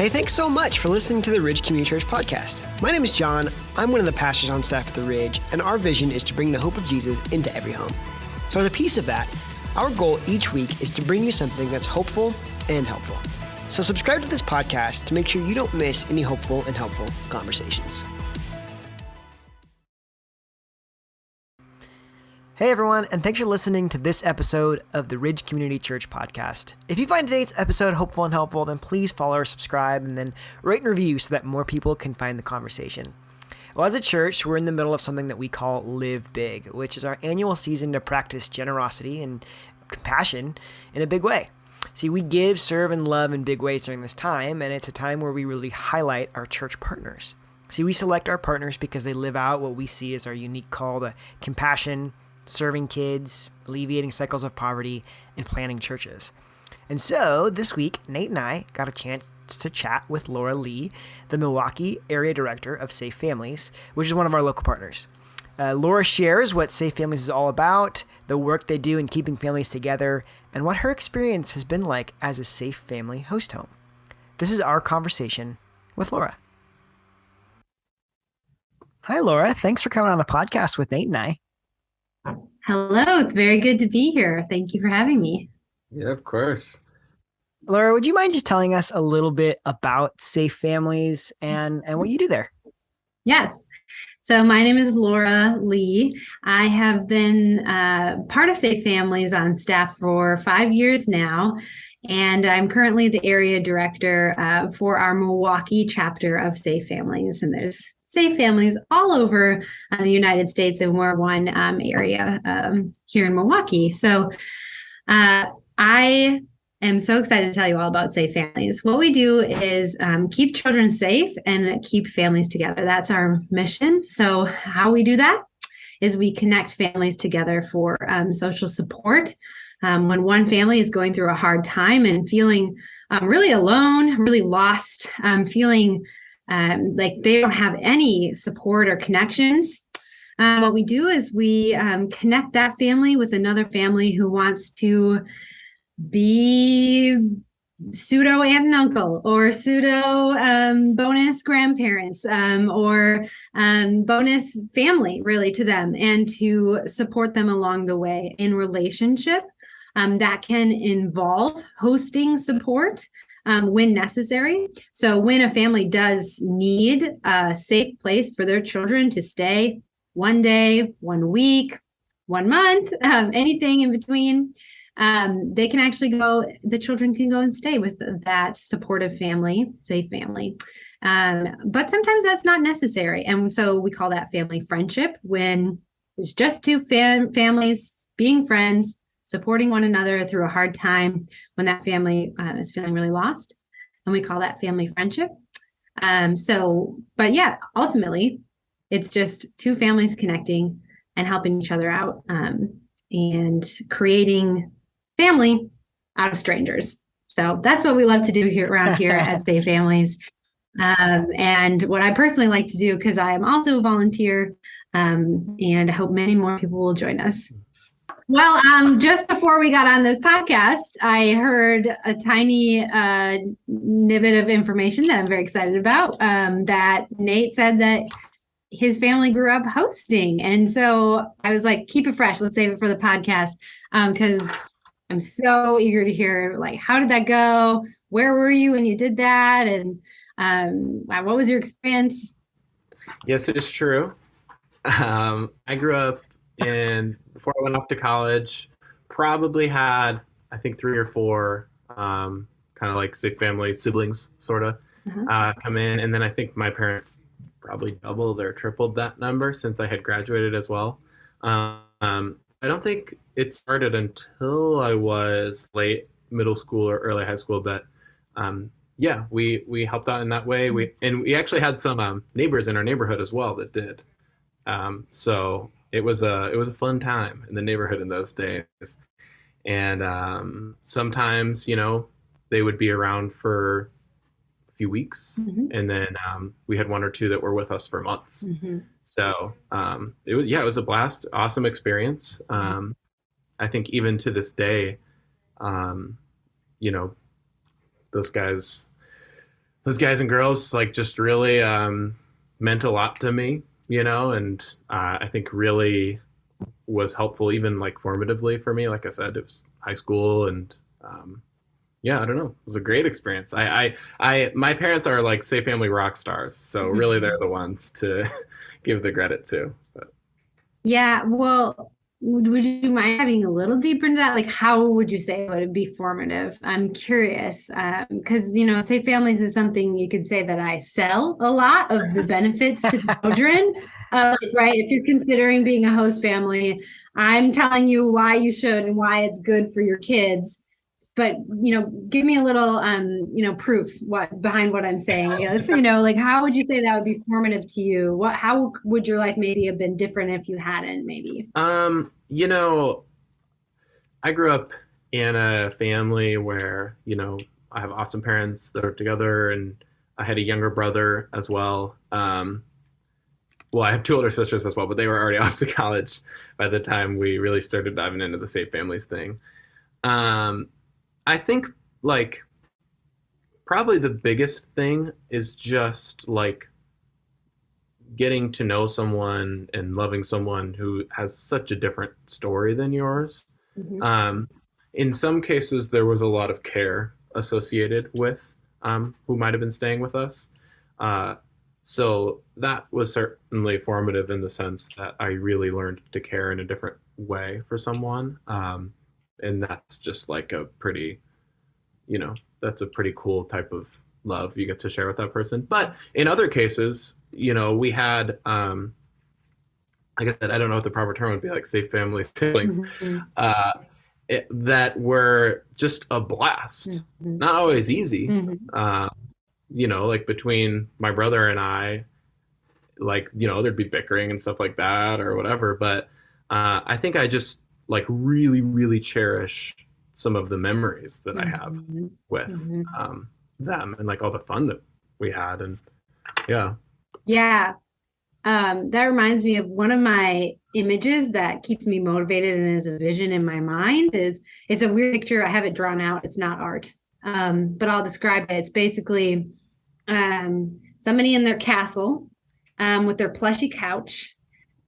Hey, thanks so much for listening to the Ridge Community Church podcast. My name is John. I'm one of the pastors on staff at the Ridge, and our vision is to bring the hope of Jesus into every home. So as a piece of that, our goal each week is to bring you something that's hopeful and helpful. So subscribe to this podcast to make sure you don't miss any hopeful and helpful conversations. Hey everyone, and thanks for listening to this episode of the Ridge Community Church podcast. If you find today's episode hopeful and helpful, then please follow or subscribe and then rate and review so that more people can find the conversation. Well, as a church, we're in the middle of something that we call Live Big, which is our annual season to practice generosity and compassion in a big way. See, we give, serve, and love in big ways during this time, and it's a time where we really highlight our church partners. See, we select our partners because they live out what we see as our unique call to compassion, serving kids, alleviating cycles of poverty, and planting churches. And so this week, Nate and I got a chance to chat with Leigh, the Milwaukee Area Director of Safe Families, which is one of our local partners. Laura shares what Safe Families is all about, the work they do in keeping families together, and what her experience has been like as a Safe Family host home. This is our conversation with Laura. Hi, Laura. Thanks for coming on the podcast with Nate and I. Hello, it's very good to be here. Thank you for having me. Yeah, of course. Laura, would you mind just telling us a little bit about Safe Families and what you do there? Yes. So my name is Leigh. I have been part of Safe Families on staff for 5 years now, and I'm currently the area director for our Milwaukee chapter of Safe Families. And there's Safe Families all over the United States, and we're one area here in Milwaukee. So I am so excited to tell you all about Safe Families. What we do is keep children safe and keep families together. That's our mission. So how we do that is we connect families together for social support. When one family is going through a hard time and feeling really alone, really lost, feeling like they don't have any support or connections. What we do is we connect that family with another family who wants to be pseudo aunt and uncle, or pseudo bonus grandparents, or bonus family really to them, and to support them along the way in relationship. That can involve hosting support when necessary. So when a family does need a safe place for their children to stay 1 day, 1 week, 1 month, anything in between, they can actually the children can go and stay with that supportive family, safe family. But sometimes that's not necessary. And so we call that family friendship, when it's just two families being friends, supporting one another through a hard time when that family is feeling really lost. And we call that family friendship. But yeah, ultimately, it's just two families connecting and helping each other out, and creating family out of strangers. So that's what we love to do here around here at Safe Families. And what I personally like to do, because I am also a volunteer, and I hope many more people will join us. Well, just before we got on this podcast, I heard a tiny snippet of information that I'm very excited about, that Nate said that his family grew up hosting. And so I was like, keep it fresh. Let's save it for the podcast, because I'm so eager to hear, like, how did that go? Where were you when you did that? And what was your experience? Yes, it is true. I grew up before I went off to college, probably had, I think, 3 or 4 kind of like Safe Family siblings sort of come in. And then I think my parents probably doubled or tripled that number since I had graduated as well. I don't think it started until I was late middle school or early high school, but yeah, we helped out in that way. We actually had some neighbors in our neighborhood as well that did. So it was a fun time in the neighborhood in those days. And sometimes, they would be around for a few weeks, and then we had 1 or 2 that were with us for months. So it was a blast, awesome experience. I think even to this day, those guys, those guys and girls like just really meant a lot to me, and I think really was helpful, even like formatively for me. Like I said, it was high school, and yeah, I don't know. It was a great experience. My parents are like Safe Family rock stars, so really they're the ones to give the credit to. But. Yeah, well, would you mind having a little deeper into that? Like, how would you say would it be formative? I'm curious, because Safe Families is something you could say that I sell a lot of the benefits to children. Right? If you're considering being a host family, I'm telling you why you should and why it's good for your kids. But give me a little proof behind what I'm saying. Yes, like how would you say that would be formative to you? How would your life maybe have been different if you hadn't maybe? I grew up in a family where, I have awesome parents that are together, and I had a younger brother as well. Well, I have two older sisters as well, but they were already off to college by the time we really started diving into the Safe Families thing. I think like probably the biggest thing is just like getting to know someone and loving someone who has such a different story than yours. In some cases, there was a lot of care associated with who might have been staying with us. So that was certainly formative in the sense that I really learned to care in a different way for someone. And that's just like a pretty, that's a pretty cool type of love you get to share with that person. But in other cases, we had, like I said, I don't know what the proper term would be, like Safe Family siblings, that were just a blast. Not always easy. Like between my brother and I, like, there'd be bickering and stuff like that or whatever. But I think I just like really, really cherish some of the memories that I have with them, and like all the fun that we had. And yeah. That reminds me of one of my images that keeps me motivated and is a vision in my mind. It's a weird picture. I have it drawn out. It's not art, but I'll describe it. It's basically somebody in their castle with their plushy couch.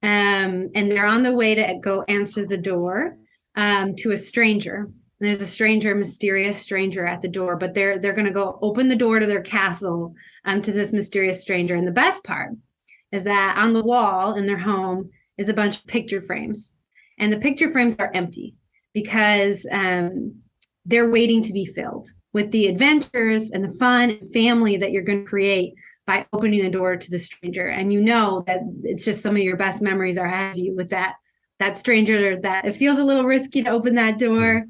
And they're on the way to go answer the door to a stranger. And there's a stranger, mysterious stranger at the door, but they're going to go open the door to their castle to this mysterious stranger. And the best part is that on the wall in their home is a bunch of picture frames. And the picture frames are empty because they're waiting to be filled with the adventures and the fun and family that you're going to create by opening the door to the stranger. And that it's just some of your best memories are ahead of you with that stranger, that it feels a little risky to open that door.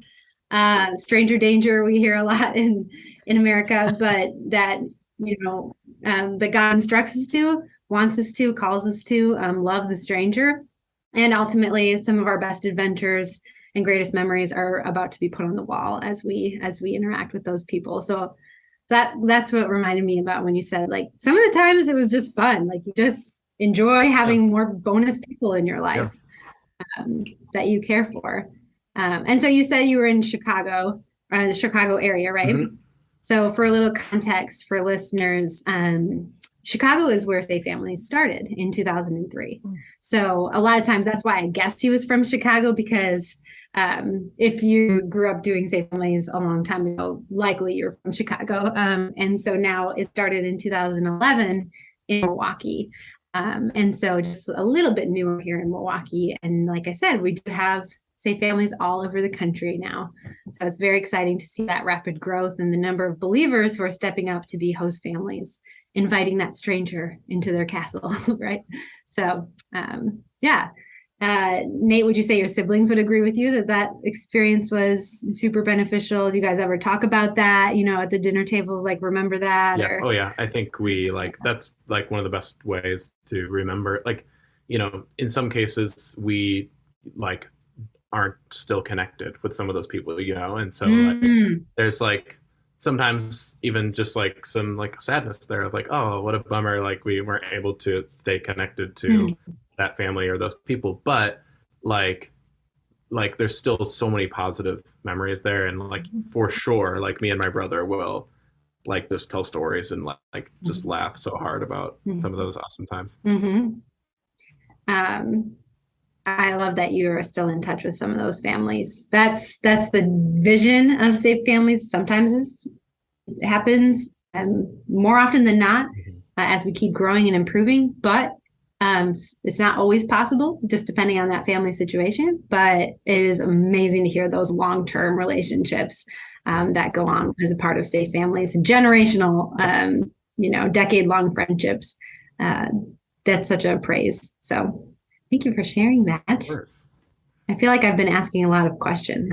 Stranger danger, we hear a lot in America, but that, that God instructs us to, wants us to, calls us to love the stranger. And ultimately some of our best adventures and greatest memories are about to be put on the wall as we interact with those people. So that's what reminded me about when you said, like, some of the times it was just fun. Like, you just enjoy having more bonus people in your life that you care for. And so you said you were in Chicago, the Chicago area, right? So for a little context for listeners, Chicago is where Safe Families started in 2003. So a lot of times that's why I guessed he was from Chicago, because if you grew up doing Safe Families a long time ago, likely you're from Chicago. And so now it started in 2011 in Milwaukee. And so just a little bit newer here in Milwaukee. And like I said, we do have Safe Families all over the country now. So it's very exciting to see that rapid growth and the number of believers who are stepping up to be host families, inviting that stranger into their castle, right? So, Nate, would you say your siblings would agree with you that experience was super beneficial? Do you guys ever talk about that, at the dinner table, like remember that? Yeah. Or... Oh yeah. I think we that's like one of the best ways to remember, like, in some cases we aren't still connected with some of those people, and so there's sometimes even just some sadness there, oh, what a bummer, we weren't able to stay connected to that family or those people, but there's still so many positive memories there, and for sure, me and my brother will like just tell stories and like just laugh so hard about some of those awesome times. I love that you are still in touch with some of those families. That's the vision of Safe Families. Sometimes it happens more often than not as we keep growing and improving, but it's not always possible, just depending on that family situation. But it is amazing to hear those long-term relationships that go on as a part of Safe Families, generational, decade-long friendships. That's such a praise. So thank you for sharing that. Of course. I feel like I've been asking a lot of questions.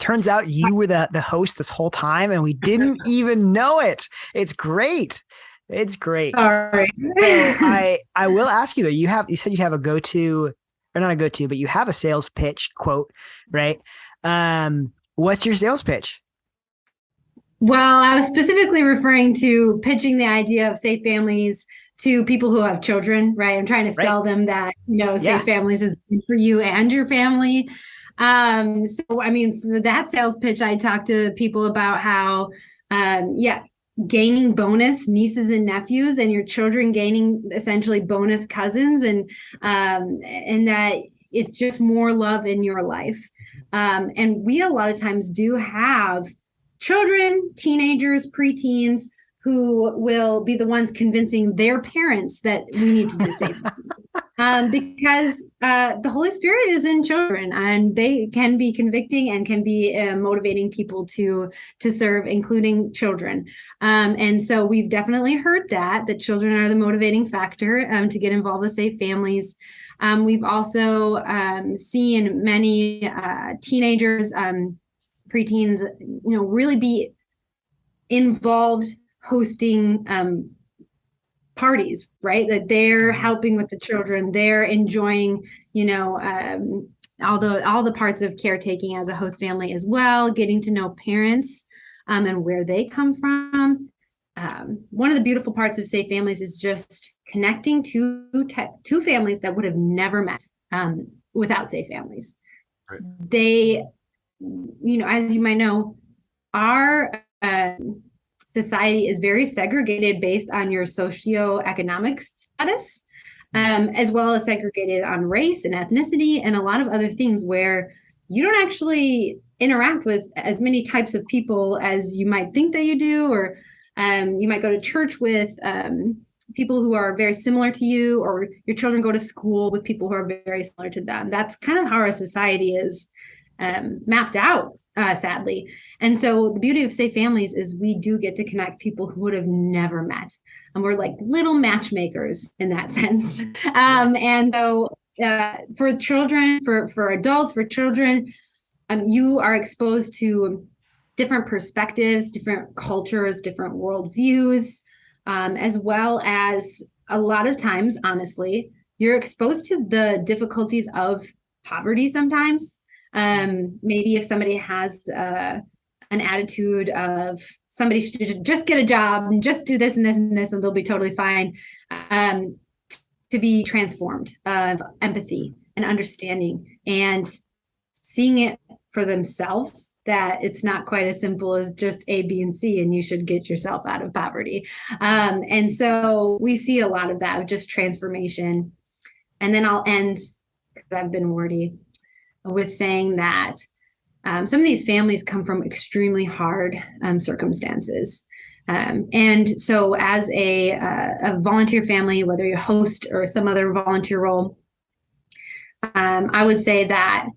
Turns out you were the host this whole time and we didn't even know it. It's great. It's great. Sorry. So I will ask you though, you said you have a go-to, or not a go-to, but you have a sales pitch quote, right? What's your sales pitch? Well, I was specifically referring to pitching the idea of Safe Families to people who have children, right? I'm trying to sell them that, Safe Families is good for you and your family. So, I mean, for that sales pitch, I talked to people about how, gaining bonus nieces and nephews and your children gaining essentially bonus cousins and that it's just more love in your life. And we a lot of times do have children, teenagers, preteens who will be the ones convincing their parents that we need to do Safe because the Holy Spirit is in children and they can be convicting and can be motivating people to serve, including children. And so we've definitely heard that children are the motivating factor to get involved with Safe Families. We've also seen many teenagers, preteens, really be involved hosting parties, right? That they're helping with the children, they're enjoying, all the parts of caretaking as a host family as well, getting to know parents and where they come from. One of the beautiful parts of Safe Families is just connecting to families that would have never met without Safe Families. Right. They, as you might know, our society is very segregated based on your socioeconomic status, as well as segregated on race and ethnicity and a lot of other things where you don't actually interact with as many types of people as you might think that you do, or you might go to church with people who are very similar to you, or your children go to school with people who are very similar to them. That's kind of how our society is mapped out, sadly. And so the beauty of Safe Families is we do get to connect people who would have never met. And we're like little matchmakers in that sense. And so for children, for adults, for children, you are exposed to different perspectives, different cultures, different worldviews, as well as a lot of times, honestly, you're exposed to the difficulties of poverty sometimes. Maybe if somebody has an attitude of somebody should just get a job and just do this and this and this and they'll be totally fine, to be transformed of empathy and understanding and seeing it for themselves, that it's not quite as simple as just A, B, and C, and you should get yourself out of poverty. And so we see a lot of that, of just transformation. And then I'll end, because I've been wordy, with saying that some of these families come from extremely hard circumstances. And so as a volunteer family, whether you're a host or some other volunteer role, I would say that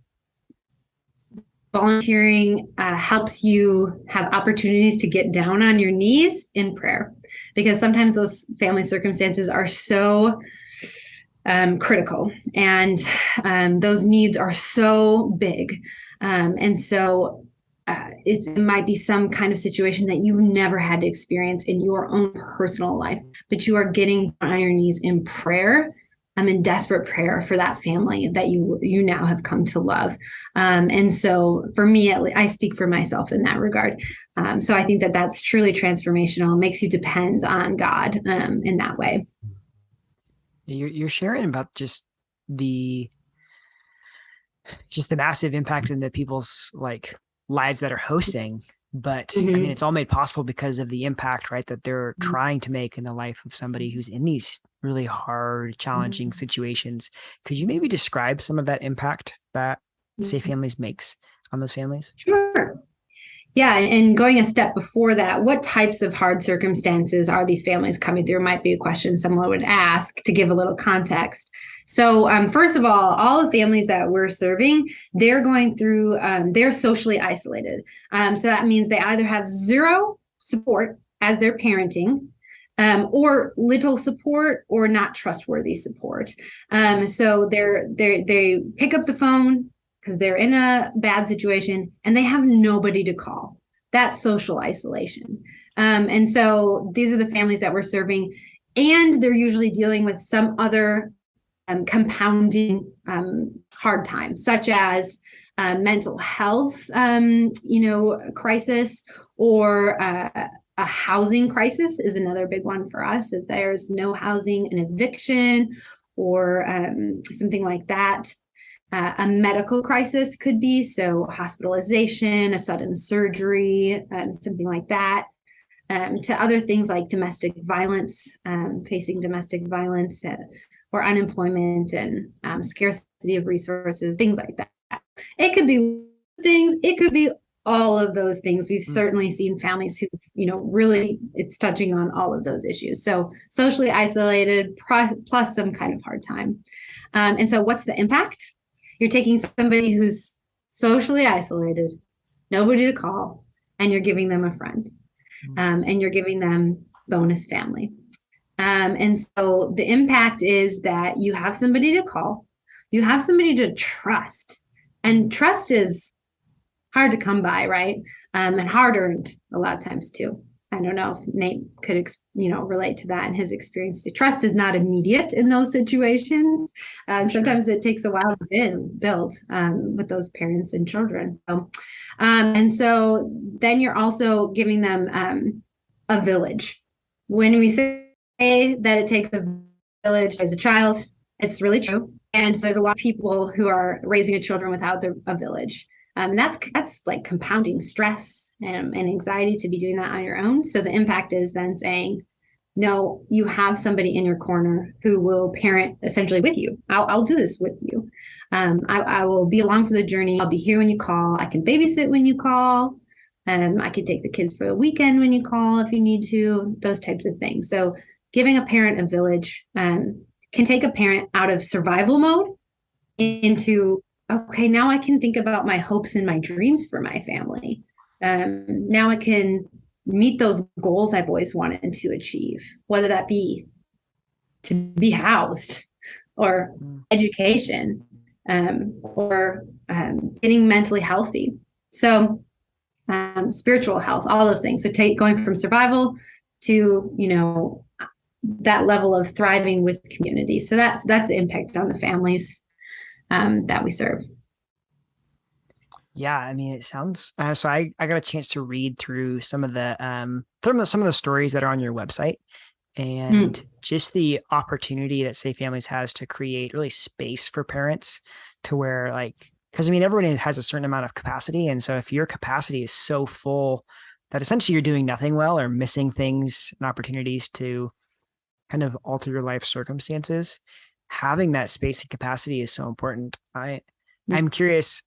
volunteering helps you have opportunities to get down on your knees in prayer, because sometimes those family circumstances are so critical and those needs are so big. And so it might be some kind of situation that you've never had to experience in your own personal life, but you are getting on your knees in prayer. I'm in desperate prayer for that family that you now have come to love. And so for me, I speak for myself in that regard. So I think that that's truly transformational. It makes you depend on God in that way. You're sharing about just the massive impact in the people's lives that are hosting. But I mean, Mhm. it's all made possible because of the impact, right, that they're trying to make in the life of somebody who's in these really hard, challenging situations. Could you maybe describe some of that impact that Safe Families makes on those families? Sure. Yeah, and going a step before that, what types of hard circumstances are these families coming through? Might be a question someone would ask to give a little context. So, first of all the families that we're serving, they're going through, they're socially isolated. So that means they either have zero support as they're parenting, or little support or not trustworthy support. So they pick up the phone because they're in a bad situation and they have nobody to call. That's social isolation. And so these are the families that we're serving, and they're usually dealing with some other compounding hard times, such as mental health, crisis, or a housing crisis is another big one for us. If there's no housing, an eviction, or something like that. A medical crisis could be, so hospitalization, a sudden surgery, something like that. To other things like domestic violence, facing domestic violence, or unemployment and scarcity of resources, things like that. It could be things, it could be all of those things. We've certainly seen families who, really it's touching on all of those issues. So socially isolated plus some kind of hard time. And so what's the impact? You're taking somebody who's socially isolated, nobody to call, and you're giving them a friend, and you're giving them bonus family. And so the impact is that you have somebody to call, you have somebody to trust, and trust is hard to come by, right? And hard earned a lot of times too. I don't know if Nate could, relate to that in his experience. The trust is not immediate in those situations. Sometimes it takes a while to build with those parents and children. And so then you're also giving them a village. When we say that it takes a village as a child, it's really true. And so there's a lot of people who are raising a children without a village. And that's like compounding stress and anxiety to be doing that on your own. So the impact is then saying, no, you have somebody in your corner who will parent essentially with you. I'll do this with you. I will be along for the journey. I'll be here when you call. I can babysit when you call. I can take the kids for the weekend when you call if you need to, those types of things. So giving a parent a village can take a parent out of survival mode into, okay, now I can think about my hopes and my dreams for my family. Now I can meet those goals I've always wanted to achieve, whether that be to be housed or education, or getting mentally healthy. So spiritual health, all those things. So going from survival to, that level of thriving with community. So that's the impact on the families that we serve. Yeah, I mean, it sounds so. I got a chance to read through some of the stories that are on your website, and just the opportunity that Safe Families has to create really space for parents to where, like, because I mean, everybody has a certain amount of capacity, and so if your capacity is so full that essentially you're doing nothing well or missing things and opportunities to kind of alter your life circumstances, having that space and capacity is so important. I'm curious,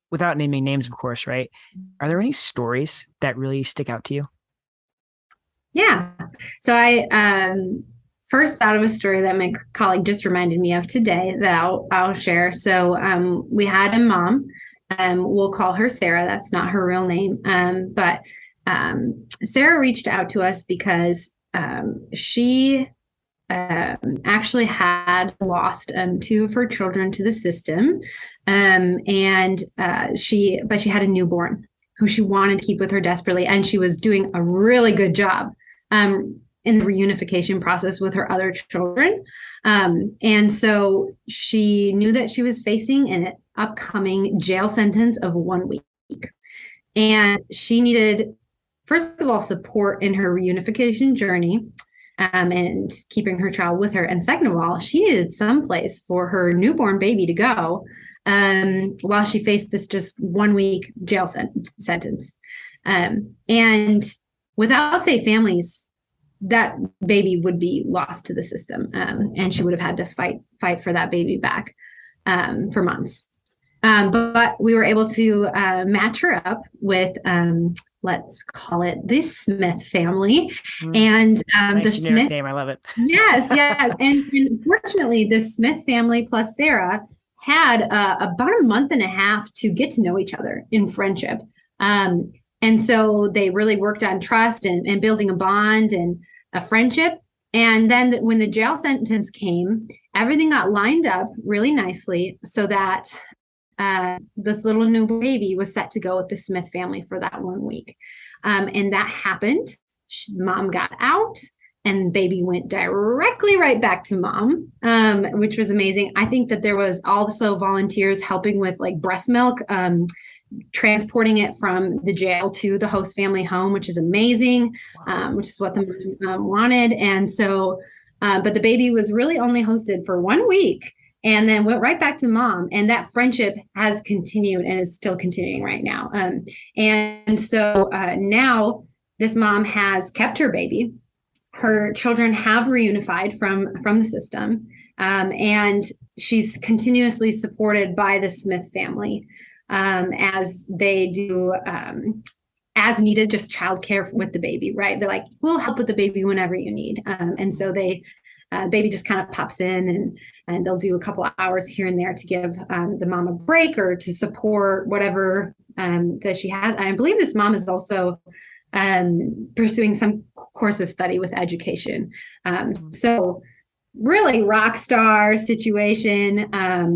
without naming names, of course, right? Are there any stories that really stick out to you? Yeah. So I first thought of a story that my colleague just reminded me of today that I'll share. So we had a mom. We'll call her Sarah. That's not her real name. But Sarah reached out to us because she actually had lost two of her children to the system, and she had a newborn who she wanted to keep with her desperately, and she was doing a really good job in the reunification process with her other children, and so she knew that she was facing an upcoming jail sentence of 1 week, and she needed, first of all, support in her reunification journey. and keeping her child with her. And second of all, she needed someplace for her newborn baby to go while she faced this just 1 week jail sentence. And without safe families, that baby would be lost to the system, and she would have had to fight for that baby back for months. But we were able to match her up with, let's call it the Smith family. And nice the generic Smith name. I love it. Yes. And fortunately, the Smith family plus Sarah had about a month and a half to get to know each other in friendship. And so they really worked on trust and building a bond and a friendship. And then when the jail sentence came, everything got lined up really nicely so that this little new baby was set to go with the Smith family for that 1 week. And that happened. Mom got out and baby went directly right back to mom, which was amazing. I think that there was also volunteers helping with like breast milk, transporting it from the jail to the host family home, which is amazing, which is what the mom wanted. And so, but the baby was really only hosted for 1 week and then went right back to mom. And that friendship has continued and is still continuing right now. And so now this mom has kept her baby. Her children have reunified from the system, and she's continuously supported by the Smith family as they do as needed, just childcare with the baby, right? They're like, we'll help with the baby whenever you need. And so baby just kind of pops in and they'll do a couple of hours here and there to give the mom a break or to support whatever that she has. And I believe this mom is also pursuing some course of study with education. So really rock star situation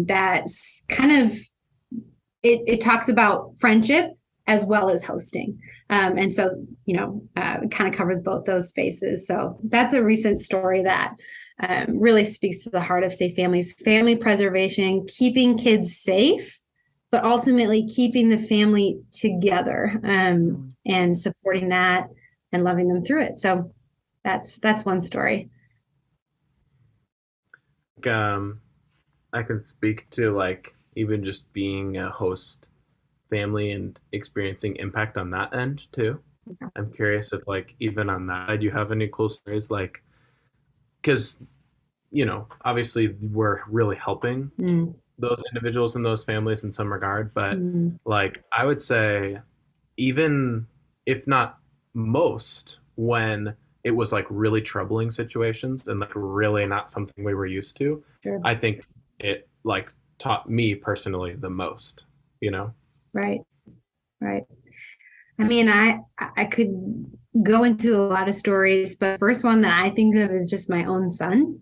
that's kind of, it talks about friendship as well as hosting. And so, it kind of covers both those spaces. So that's a recent story that really speaks to the heart of Safe Families, family preservation, keeping kids safe, but ultimately keeping the family together and supporting that and loving them through it. So that's one story. I can speak to like even just being a host family and experiencing impact on that end too. Okay. I'm curious if like even on that side you have any cool stories, like because obviously we're really helping those individuals and those families in some regard, but like I would say even if not most, when it was like really troubling situations and like really not something we were used to, sure. I think it like taught me personally the most, Right. I mean, I could go into a lot of stories, but the first one that I think of is just my own son.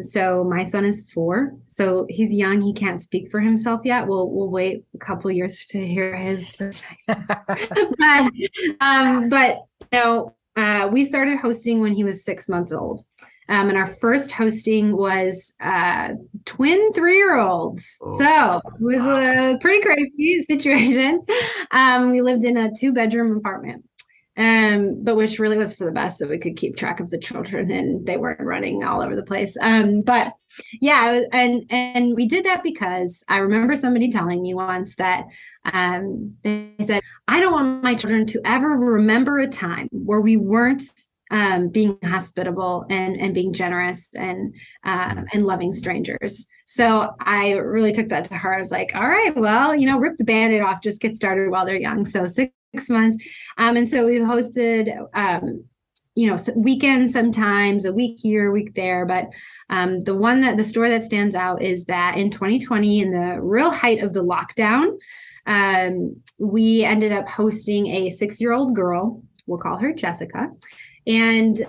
So my son is 4, so he's young. He can't speak for himself yet. We'll wait a couple of years to hear his perspective. but we started hosting when he was 6 months old. And our first hosting was twin 3-year-olds. Oh, so it was a pretty crazy situation. We lived in a 2-bedroom apartment. But which really was for the best, so we could keep track of the children and they weren't running all over the place. But yeah, and we did that because I remember somebody telling me once that they said, I don't want my children to ever remember a time where we weren't being hospitable and being generous and loving strangers. So I really took that to heart. I was like, all right, well, rip the Band-Aid off, just get started while they're young. So 6 months. And so we've hosted, weekends sometimes, a week here, a week there. But the story that stands out is that in 2020, in the real height of the lockdown, we ended up hosting a 6-year-old girl. We'll call her Jessica. And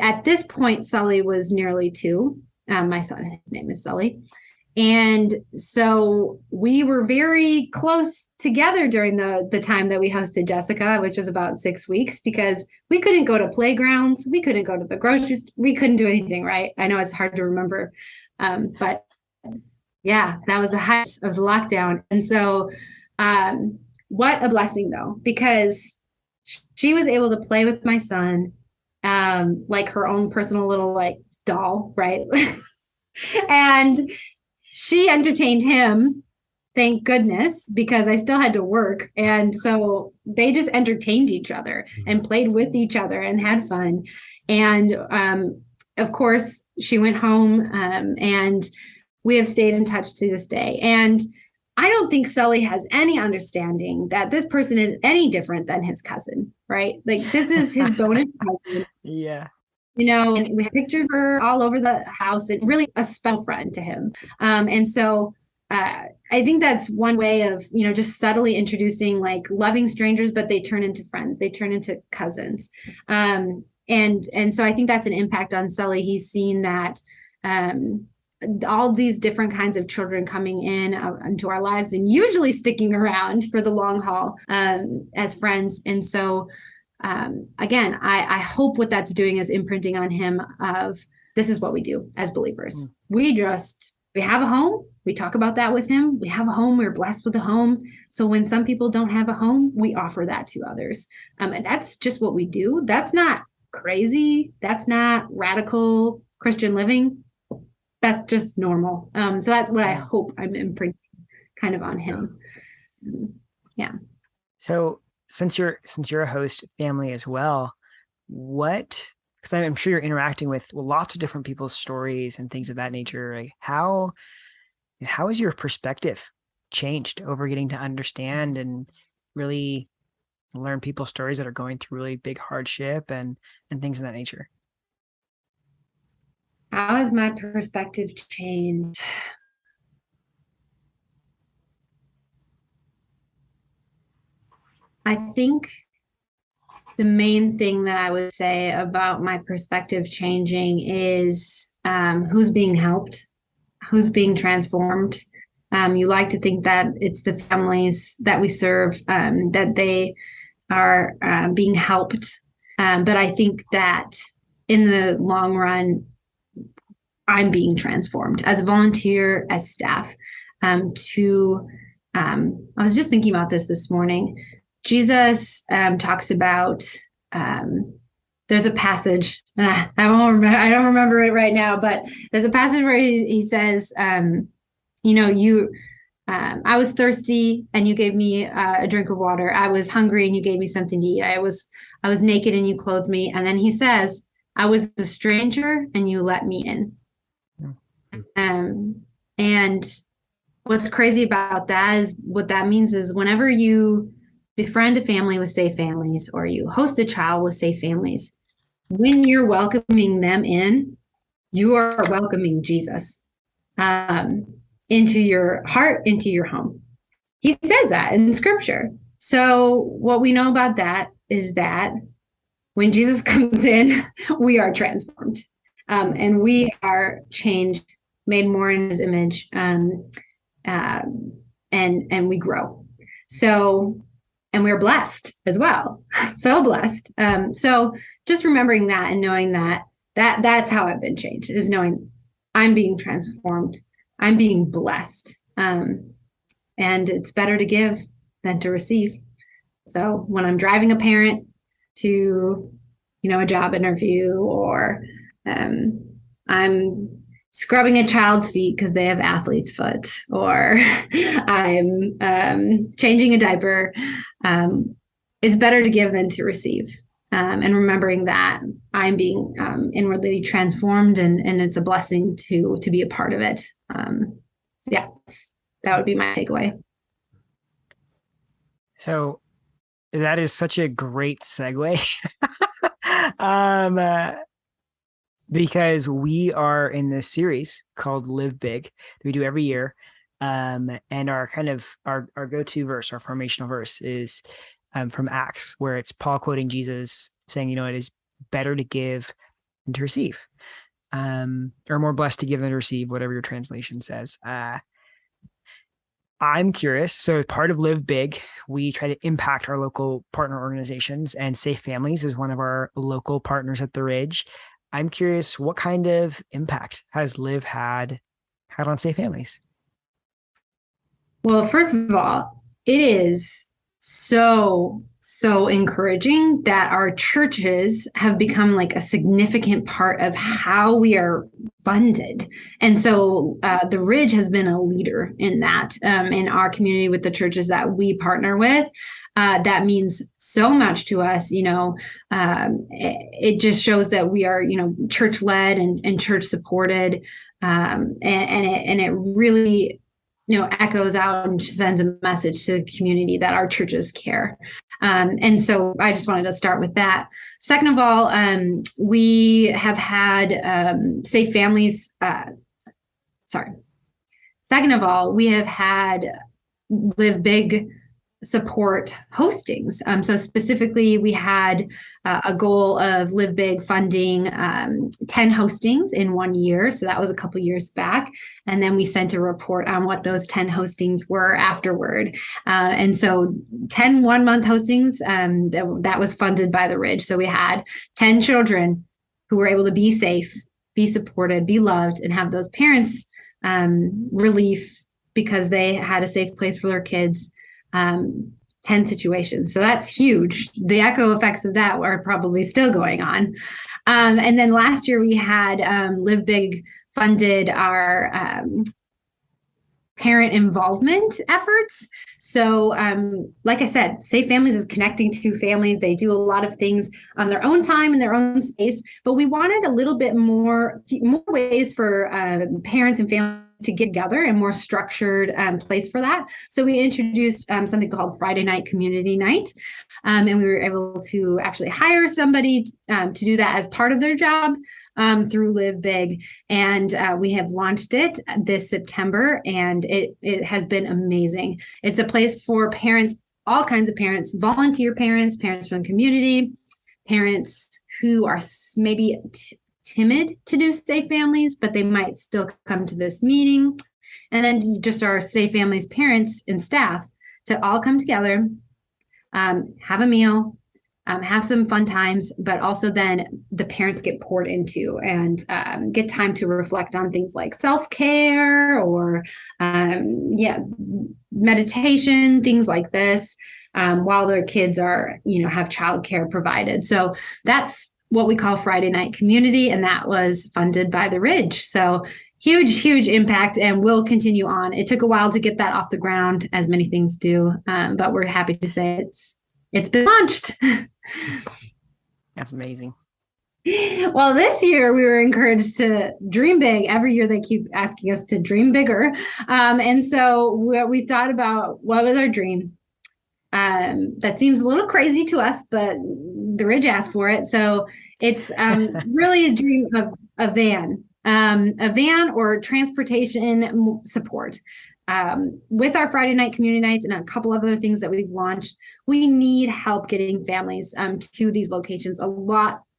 at this point, Sully was nearly 2. My son, his name is Sully. And so we were very close together during the time that we hosted Jessica, which was about 6 weeks, because we couldn't go to playgrounds. We couldn't go to the grocery store. We couldn't do anything, right? I know it's hard to remember. But yeah, that was the height of the lockdown. And so what a blessing, though, because she was able to play with my son like her own personal little like doll, right? And she entertained him, thank goodness, because I still had to work. And so they just entertained each other and played with each other and had fun. And of course, she went home, and we have stayed in touch to this day. And I don't think Sully has any understanding that this person is any different than his cousin, right? Like this is his bonus cousin. Yeah. And we have pictures of her all over the house, and really a special friend to him. And so I think that's one way of, just subtly introducing like loving strangers, but they turn into friends, they turn into cousins. And so I think that's an impact on Sully. He's seen that all these different kinds of children coming in into our lives and usually sticking around for the long haul as friends. And so again, I hope what that's doing is imprinting on him of this is what we do as believers. We have a home. We talk about that with him. We have a home. We're blessed with a home. So when some people don't have a home, we offer that to others. And that's just what we do. That's not crazy. That's not radical Christian living. That's just normal. So that's what I hope I'm imprinting kind of on him. Yeah. So since you're a host family as well, because I'm sure you're interacting with lots of different people's stories and things of that nature. Like how has your perspective changed over getting to understand and really learn people's stories that are going through really big hardship and things of that nature? How has my perspective changed? I think the main thing that I would say about my perspective changing is who's being helped, who's being transformed. You like to think that it's the families that we serve, that they are being helped. But I think that in the long run, I'm being transformed as a volunteer, as staff. I was just thinking about this morning. Jesus talks about, there's a passage, and I don't remember it right now, but there's a passage where he says, I was thirsty and you gave me a drink of water. I was hungry and you gave me something to eat. I was naked and you clothed me. And then he says, I was a stranger and you let me in. And what's crazy about that is what that means is whenever you befriend a family with Safe Families, or you host a child with Safe Families, when you're welcoming them in, you are welcoming Jesus into your heart, into your home. He says that in scripture. So what we know about that is that when Jesus comes in, we are transformed, and we are changed, made more in his image, and we grow. So, and we're blessed as well. So blessed. So just remembering that and knowing that's how I've been changed, is knowing I'm being transformed. I'm being blessed. And it's better to give than to receive. So when I'm driving a parent to, a job interview, or I'm scrubbing a child's feet because they have athlete's foot, or I'm changing a diaper, it's better to give than to receive. And remembering that I'm being inwardly transformed, and it's a blessing to be a part of it. Yeah, that would be my takeaway. So that is such a great segue. Because we are in this series called Live Big that we do every year. And our go-to verse, our formational verse is from Acts, where it's Paul quoting Jesus saying, it is better to give than to receive, or more blessed to give than to receive, whatever your translation says. I'm curious. So part of Live Big, we try to impact our local partner organizations, and Safe Families is one of our local partners at the Ridge. I'm curious, what kind of impact has Live had on Safe Families? Well, first of all, it is so so encouraging that our churches have become like a significant part of how we are funded. And so the Ridge has been a leader in that, in our community with the churches that we partner with. That means so much to us. It just shows that we are, church led and church supported. And it really, echoes out and sends a message to the community that our churches care. And so I just wanted to start with that. Second of all, we have had Safe Families. Second of all, we have had Live Big support hostings. So specifically, we had a goal of Live Big funding 10 hostings in 1 year. So that was a couple years back. And then we sent a report on what those 10 hostings were afterward. And so 10 1-month hostings, that was funded by the Ridge. So we had 10 children who were able to be safe, be supported, be loved, and have those parents relief because they had a safe place for their kids. 10 situations. So that's huge. The echo effects of that are probably still going on. And then last year we had Live Big funded our parent involvement efforts. So like I said, Safe Families is connecting to families. They do a lot of things on their own time in their own space, but we wanted a little bit more ways for parents and families to get together and more structured place for that. So we introduced something called Friday Night Community Night. And we were able to actually hire somebody to do that as part of their job through Live Big. And we have launched it this September, and it has been amazing. It's a place for parents, all kinds of parents, volunteer parents, parents from the community, parents who are maybe timid to do Safe Families, but they might still come to this meeting. And then just our Safe Families parents and staff to all come together, have a meal, have some fun times, but also then the parents get poured into and get time to reflect on things like self-care or meditation, things like this, while their kids are, have childcare provided. So that's what we call Friday Night Community, and that was funded by the Ridge. So huge impact, and will continue on. It took a while to get that off the ground, as many things do, but we're happy to say it's been launched. That's amazing. Well, this year we were encouraged to dream big. Every year they keep asking us to dream bigger. And so we thought about what was our dream. That seems a little crazy to us, but the Ridge asked for it. So it's really a dream of a van or transportation support. With our Friday Night Community Nights and a couple of other things that we've launched, we need help getting families to these locations.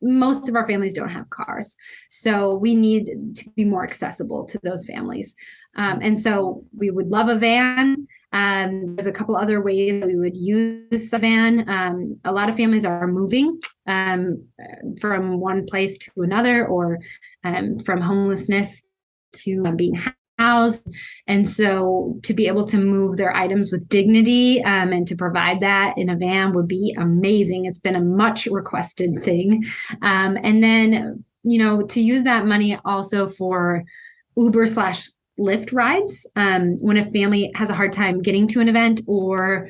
Most of our families don't have cars, so we need to be more accessible to those families. And so we would love a van. There's a couple other ways that we would use a van. A lot of families are moving from one place to another, or from homelessness to being housed. And so to be able to move their items with dignity and to provide that in a van would be amazing. It's been a much requested thing. And then, to use that money also for Uber/Lyft rides when a family has a hard time getting to an event or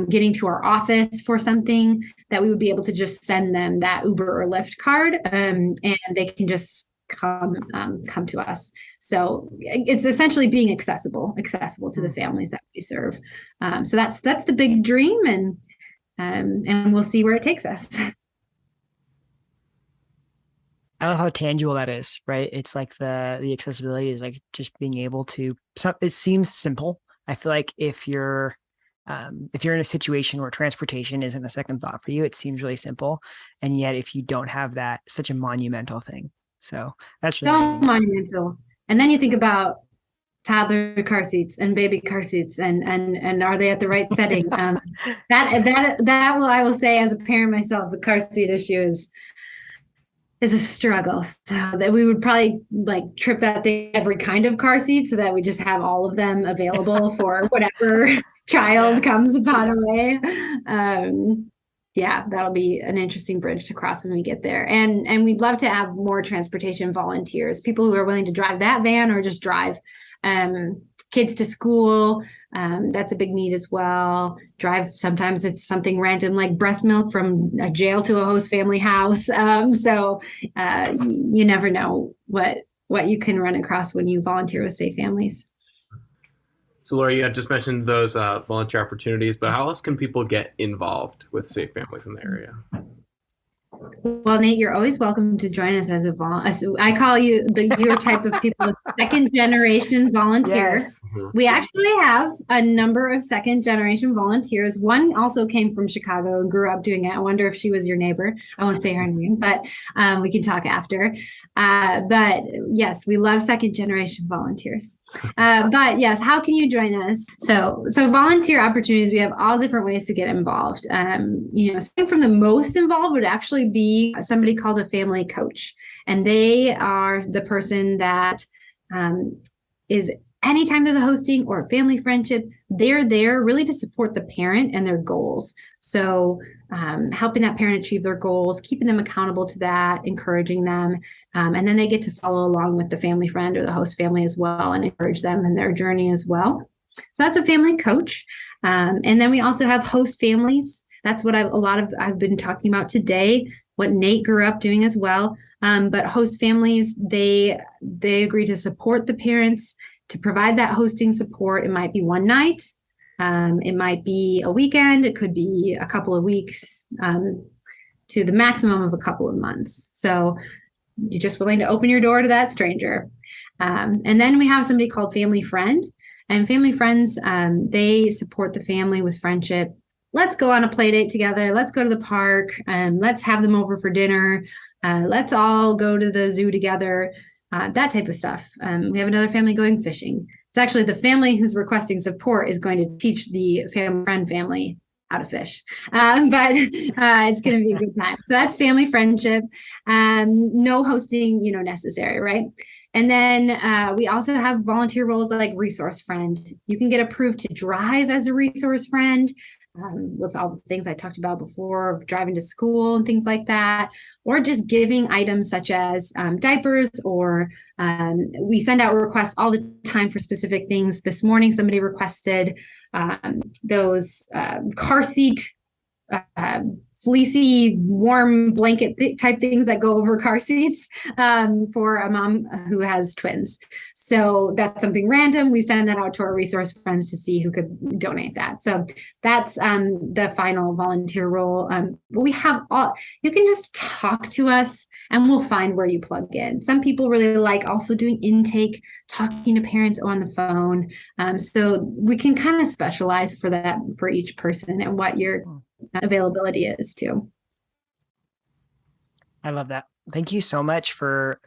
getting to our office for something, that we would be able to just send them that Uber or Lyft card, and they can just come to us. So it's essentially being accessible to the families that we serve. So that's the big dream, and we'll see where it takes us. I love how tangible that is, right? It's like the accessibility is like just being able to. It seems simple. I feel like if you're in a situation where transportation isn't a second thought for you, it seems really simple, and yet if you don't have that, such a monumental thing. So that's really so monumental. And then you think about toddler car seats and baby car seats, and are they at the right setting? That I will say, as a parent myself, the car seat issue is a struggle. So that we would probably trip that thing every kind of car seat, so that we just have all of them available for whatever child comes upon our way. Yeah, that'll be an interesting bridge to cross when we get there. And we'd love to have more transportation volunteers, people who are willing to drive that van or just drive kids to school. That's a big need as well. Drive, sometimes it's something random like breast milk from a jail to a host family house. You never know what you can run across when you volunteer with Safe Families. So, Laura, you had just mentioned those volunteer opportunities, but how else can people get involved with Safe Families in the area? Well, Nate, you're always welcome to join us as a I call you your type of people, second generation volunteer. Yes. We actually have a number of second generation volunteers. One also came from Chicago and grew up doing it. I wonder if she was your neighbor. I won't say her name, but we can talk after. But yes, we love second generation volunteers. But yes, how can you join us? So volunteer opportunities, we have all different ways to get involved. Starting from the most involved would actually be somebody called a family coach. And they are the person that is anytime there's a hosting or a family friendship, they're there really to support the parent and their goals. So helping that parent achieve their goals, keeping them accountable to that, encouraging them. And then they get to follow along with the family friend or the host family as well and encourage them in their journey as well. So that's a family coach. And then we also have host families. That's what I've been talking about today, what Nate grew up doing as well. But host families, they agree to support the parents, to provide that hosting support. It might be one night, it might be a weekend, it could be a couple of weeks, to the maximum of a couple of months. So you're just willing to open your door to that stranger. And then we have somebody called Family Friend. And family friends, they support the family with friendship. Let's go on a play date together. Let's go to the park. Let's have them over for dinner. Let's all go to the zoo together. That type of stuff. We have another family going fishing. It's actually the family who's requesting support is going to teach the friend family how to fish. But it's going to be a good time. So that's family friendship. No hosting, necessary, right? And then we also have volunteer roles like resource friend. You can get approved to drive as a resource friend. With all the things I talked about before, driving to school and things like that, or just giving items such as diapers, or we send out requests all the time for specific things. This morning, somebody requested those car seat fleecy warm blanket type things that go over car seats for a mom who has twins. So that's something random. We send that out to our resource friends to see who could donate that. So that's the final volunteer role. We have you can just talk to us and we'll find where you plug in. Some people really like also doing intake, talking to parents on the phone. So we can kind of specialize for that for each person and what your availability is too. I love that. Thank you so much for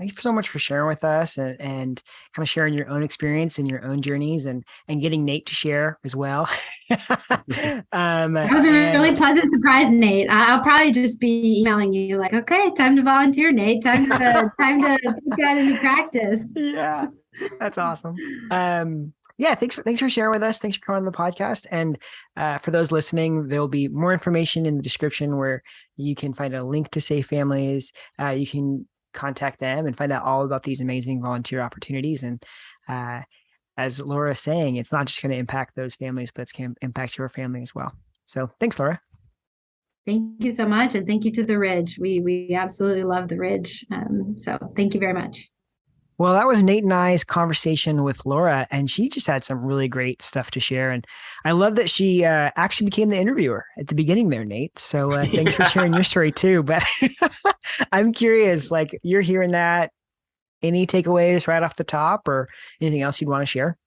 sharing with us and kind of sharing your own experience and your own journeys and getting Nate to share as well. That was a really pleasant surprise, Nate. I'll probably just be emailing you like, okay, time to volunteer, Nate. Time to put that into practice. Yeah, that's awesome. Yeah, thanks for sharing with us. Thanks for coming on the podcast. And for those listening, there'll be more information in the description where you can find a link to Safe Families. You can contact them and find out all about these amazing volunteer opportunities. And as Laura is saying, it's not just going to impact those families, but it's going to impact your family as well. So thanks, Laura. Thank you so much. And thank you to the Ridge. We absolutely love the Ridge. So thank you very much. Well, that was Nate and I's conversation with Laura, and she just had some really great stuff to share. And I love that she actually became the interviewer at the beginning there, Nate. So thanks for sharing your story too. But I'm curious, like you're hearing that, any takeaways right off the top or anything else you'd want to share?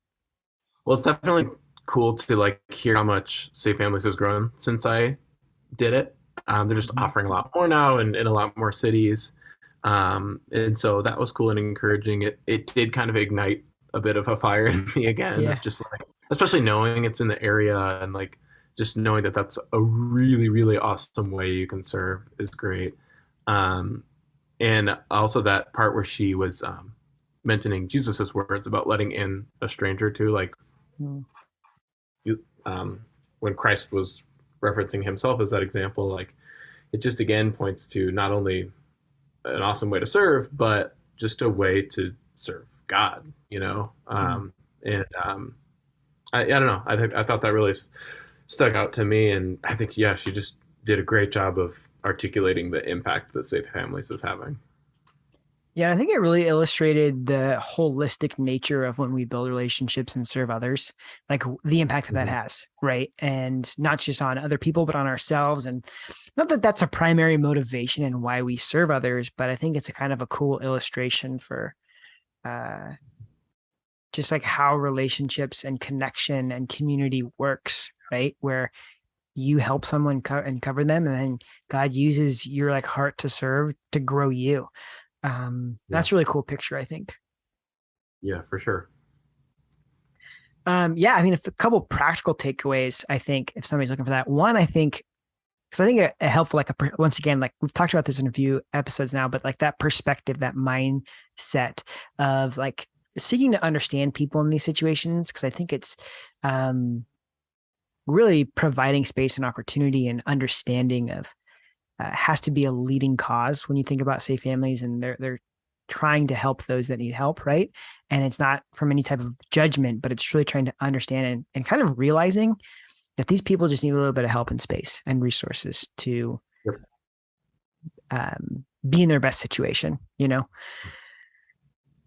Well, it's definitely cool to hear how much Safe Families has grown since I did it. They're just offering a lot more now and in a lot more cities. And so that was cool and encouraging. It did kind of ignite a bit of a fire in me again, just especially knowing it's in the area and just knowing that that's a really, really awesome way you can serve is great. And also that part where she was mentioning Jesus's words about letting in a stranger too, when Christ was referencing himself as that example, it just again points to not only an awesome way to serve, but just a way to serve God, you know? I don't know. I thought that really stuck out to me. And I think, yeah, she just did a great job of articulating the impact that Safe Families is having. Yeah, I think it really illustrated the holistic nature of when we build relationships and serve others, like the impact that that has, right? And not just on other people, but on ourselves. And not that that's a primary motivation in why we serve others, but I think it's a kind of a cool illustration for just like how relationships and connection and community works, right? Where you help someone and cover them, and then God uses your like heart to serve to grow you. That's a really cool picture, I think. Yeah, for sure. Yeah, I mean, a couple practical takeaways, I think, if somebody's looking for that. One, I think, because I think a helpful, like once again, like we've talked about this in a few episodes now, but like that perspective, that mindset of like seeking to understand people in these situations, because I think it's really providing space and opportunity and understanding of has to be a leading cause when you think about Safe Families, and they're trying to help those that need help, right? And it's not from any type of judgment, but it's really trying to understand and kind of realizing that these people just need a little bit of help and space and resources to be in their best situation, you know?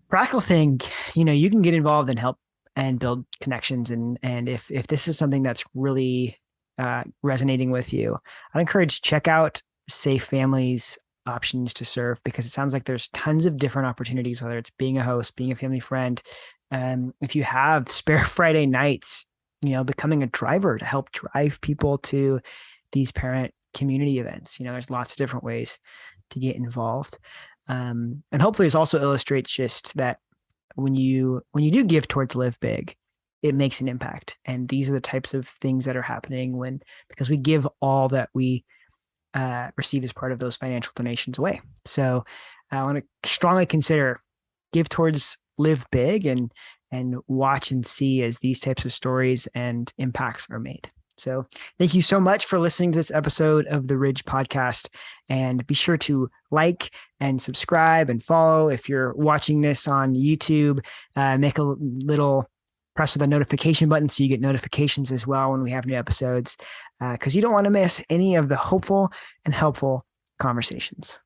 Practical thing, you know, you can get involved and help and build connections. And if this is something that's really resonating with you, I'd encourage check out Safe Families options to serve, because it sounds like there's tons of different opportunities, whether it's being a host, being a family friend. If you have spare Friday nights, you know, becoming a driver to help drive people to these parent community events. You know, there's lots of different ways to get involved. And hopefully this also illustrates just that when you do give towards Live Big, it makes an impact. And these are the types of things that are happening because we give all that we receive as part of those financial donations away. So I want to strongly consider give towards Live Big and watch and see as these types of stories and impacts are made. So thank you so much for listening to this episode of the Ridge Podcast, and be sure to like and subscribe and follow. If you're watching this on YouTube, make a little press the notification button so you get notifications as well when we have new episodes, because you don't want to miss any of the hopeful and helpful conversations.